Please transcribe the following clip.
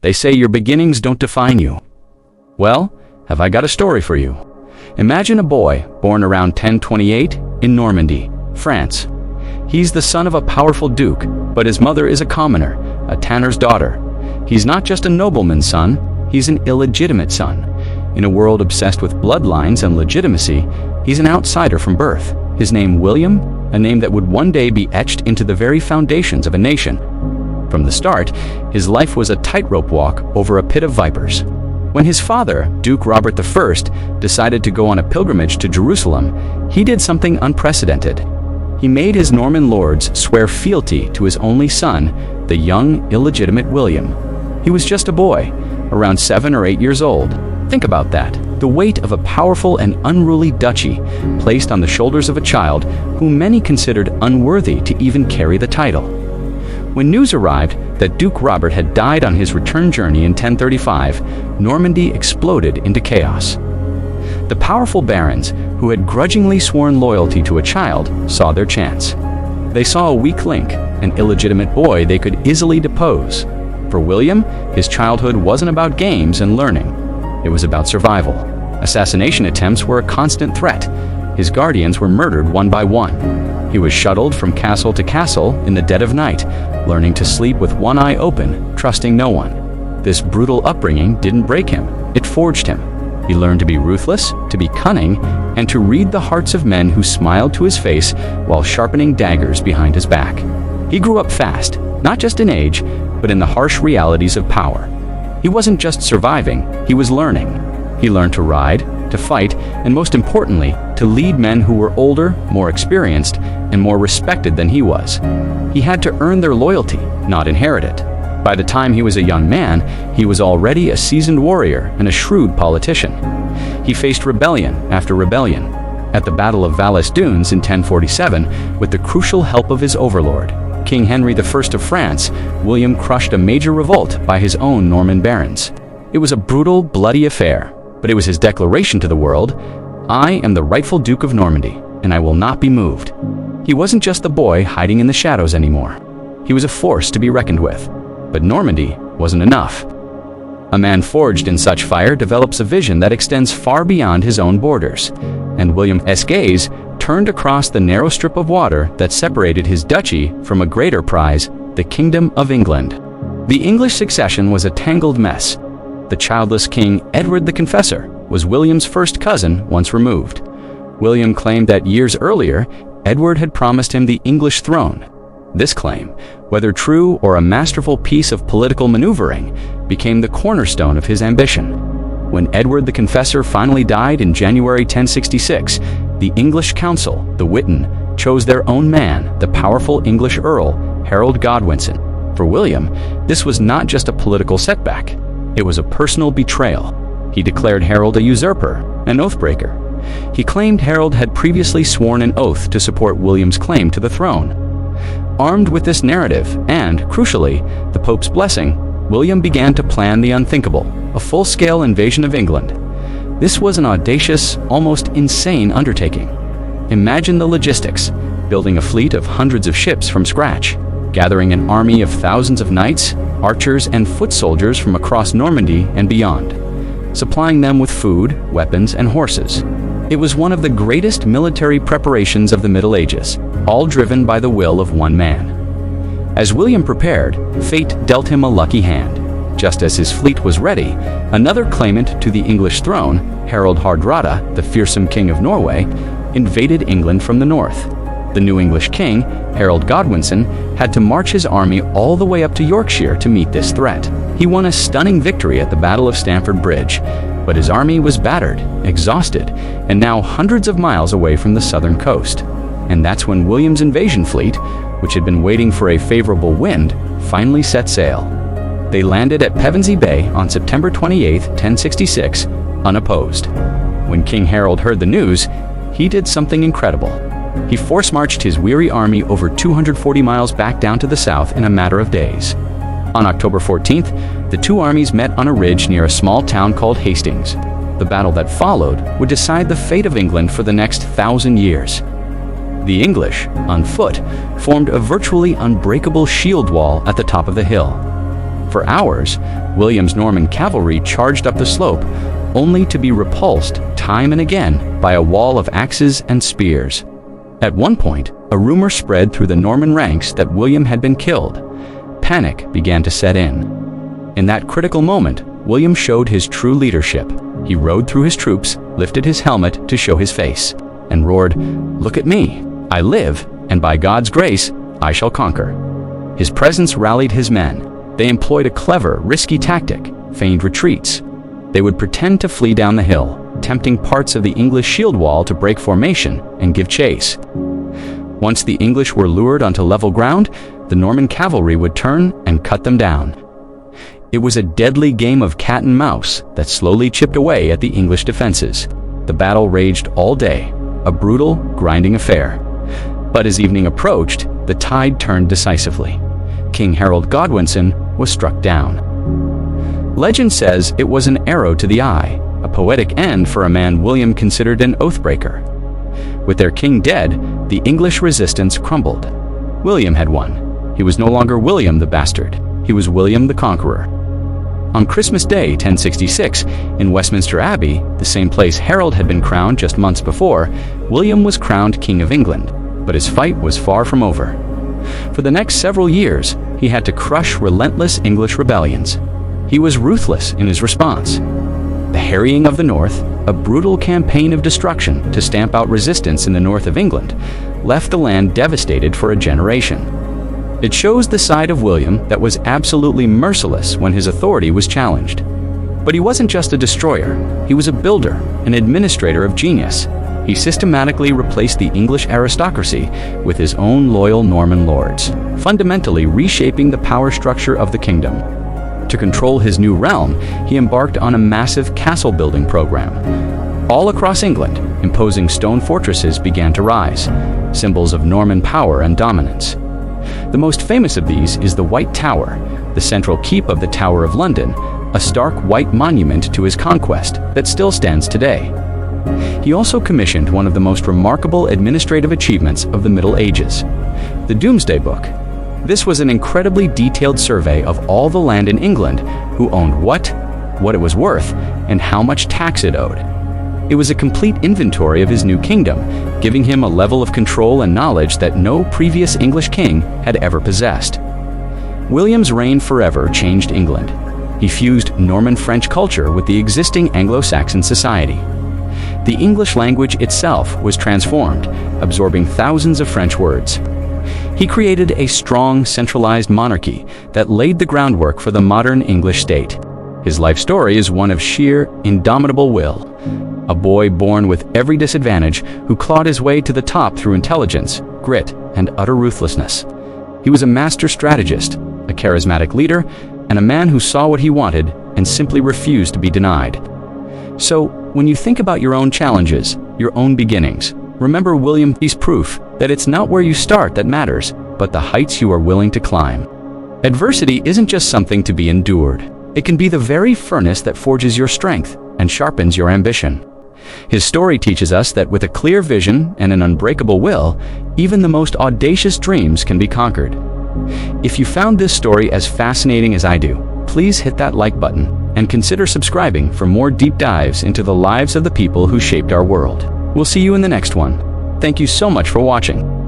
They say your beginnings don't define you. Well, have I got a story for you. Imagine a boy born around 1028 in Normandy, France. He's the son of a powerful duke, but his mother is a commoner, a tanner's daughter. He's not just a nobleman's son, he's an illegitimate son. In a world obsessed with bloodlines and legitimacy, he's an outsider from birth. His name William, a name that would one day be etched into the very foundations of a nation. From the start, his life was a tightrope walk over a pit of vipers. When his father, Duke Robert I, decided to go on a pilgrimage to Jerusalem, he did something unprecedented. He made his Norman lords swear fealty to his only son, the young, illegitimate William. He was just a boy, around 7 or 8 years old. Think about that. The weight of a powerful and unruly duchy placed on the shoulders of a child whom many considered unworthy to even carry the title. When news arrived that Duke Robert had died on his return journey in 1035, Normandy exploded into chaos. The powerful barons, who had grudgingly sworn loyalty to a child, saw their chance. They saw a weak link, an illegitimate boy they could easily depose. For William, his childhood wasn't about games and learning. It was about survival. Assassination attempts were a constant threat. His guardians were murdered one by one. He was shuttled from castle to castle in the dead of night, learning to sleep with one eye open, trusting no one. This brutal upbringing didn't break him, it forged him. He learned to be ruthless, to be cunning, and to read the hearts of men who smiled to his face while sharpening daggers behind his back. He grew up fast, not just in age, but in the harsh realities of power. He wasn't just surviving, he was learning. He learned to ride, to fight, and most importantly, to lead men who were older, more experienced, and more respected than he was. He had to earn their loyalty, not inherit it. By the time he was a young man, he was already a seasoned warrior and a shrewd politician. He faced rebellion after rebellion. At the Battle of Hastings in 1047, with the crucial help of his overlord, King Henry I of France, William crushed a major revolt by his own Norman barons. It was a brutal, bloody affair, but it was his declaration to the world, "I am the rightful Duke of Normandy, and I will not be moved." He wasn't just the boy hiding in the shadows anymore. He was a force to be reckoned with. But Normandy wasn't enough. A man forged in such fire develops a vision that extends far beyond his own borders, and William's gaze turned across the narrow strip of water that separated his duchy from a greater prize, the Kingdom of England. The English succession was a tangled mess. The childless King Edward the Confessor was William's first cousin once removed. William claimed that years earlier, Edward had promised him the English throne. This claim, whether true or a masterful piece of political maneuvering, became the cornerstone of his ambition. When Edward the Confessor finally died in January 1066, the English Council, the Witan, chose their own man, the powerful English Earl, Harold Godwinson. For William, this was not just a political setback. It was a personal betrayal. He declared Harold a usurper, an oathbreaker. He claimed Harold had previously sworn an oath to support William's claim to the throne. Armed with this narrative and, crucially, the Pope's blessing, William began to plan the unthinkable, a full-scale invasion of England. This was an audacious, almost insane undertaking. Imagine the logistics: building a fleet of hundreds of ships from scratch, gathering an army of thousands of knights, archers, and foot soldiers from across Normandy and beyond, supplying them with food, weapons, and horses. It was one of the greatest military preparations of the Middle Ages, all driven by the will of one man. As William prepared, fate dealt him a lucky hand. Just as his fleet was ready, another claimant to the English throne, Harold Hardrada, the fearsome king of Norway, invaded England from the north. The new English king, Harold Godwinson, had to march his army all the way up to Yorkshire to meet this threat. He won a stunning victory at the Battle of Stamford Bridge, but his army was battered, exhausted, and now hundreds of miles away from the southern coast. And that's when William's invasion fleet, which had been waiting for a favorable wind, finally set sail. They landed at Pevensey Bay on September 28, 1066, unopposed. When King Harold heard the news, he did something incredible. He force-marched his weary army over 240 miles back down to the south in a matter of days. On October 14th, the two armies met on a ridge near a small town called Hastings. The battle that followed would decide the fate of England for the next 1,000 years. The English, on foot, formed a virtually unbreakable shield wall at the top of the hill. For hours, William's Norman cavalry charged up the slope, only to be repulsed time and again by a wall of axes and spears. At one point, a rumor spread through the Norman ranks that William had been killed. Panic began to set in. In that critical moment, William showed his true leadership. He rode through his troops, lifted his helmet to show his face, and roared, "Look at me! I live, and by God's grace, I shall conquer." His presence rallied his men. They employed a clever, risky tactic, feigned retreats. They would pretend to flee down the hill, tempting parts of the English shield wall to break formation and give chase. Once the English were lured onto level ground, the Norman cavalry would turn and cut them down. It was a deadly game of cat and mouse that slowly chipped away at the English defenses. The battle raged all day, a brutal, grinding affair. But as evening approached, the tide turned decisively. King Harold Godwinson was struck down. Legend says it was an arrow to the eye, a poetic end for a man William considered an oathbreaker. With their king dead, the English resistance crumbled. William had won. He was no longer William the Bastard. He was William the Conqueror. On Christmas Day, 1066, in Westminster Abbey, the same place Harold had been crowned just months before, William was crowned King of England, but his fight was far from over. For the next several years, he had to crush relentless English rebellions. He was ruthless in his response. The harrying of the North, a brutal campaign of destruction to stamp out resistance in the north of England, left the land devastated for a generation. It shows the side of William that was absolutely merciless when his authority was challenged. But he wasn't just a destroyer, he was a builder, an administrator of genius. He systematically replaced the English aristocracy with his own loyal Norman lords, fundamentally reshaping the power structure of the kingdom. To control his new realm, he embarked on a massive castle-building program. All across England, imposing stone fortresses began to rise, symbols of Norman power and dominance. The most famous of these is the White Tower, the central keep of the Tower of London, a stark white monument to his conquest that still stands today. He also commissioned one of the most remarkable administrative achievements of the Middle Ages, the Domesday Book. This was an incredibly detailed survey of all the land in England, who owned what it was worth, and how much tax it owed. It was a complete inventory of his new kingdom, giving him a level of control and knowledge that no previous English king had ever possessed. William's reign forever changed England. He fused Norman French culture with the existing Anglo-Saxon society. The English language itself was transformed, absorbing thousands of French words. He created a strong, centralized monarchy that laid the groundwork for the modern English state. His life story is one of sheer, indomitable will. A boy born with every disadvantage who clawed his way to the top through intelligence, grit, and utter ruthlessness. He was a master strategist, a charismatic leader, and a man who saw what he wanted and simply refused to be denied. So, when you think about your own challenges, your own beginnings, remember William's proof that it's not where you start that matters, but the heights you are willing to climb. Adversity isn't just something to be endured. It can be the very furnace that forges your strength and sharpens your ambition. His story teaches us that with a clear vision and an unbreakable will, even the most audacious dreams can be conquered. If you found this story as fascinating as I do, please hit that like button and consider subscribing for more deep dives into the lives of the people who shaped our world. We'll see you in the next one. Thank you so much for watching.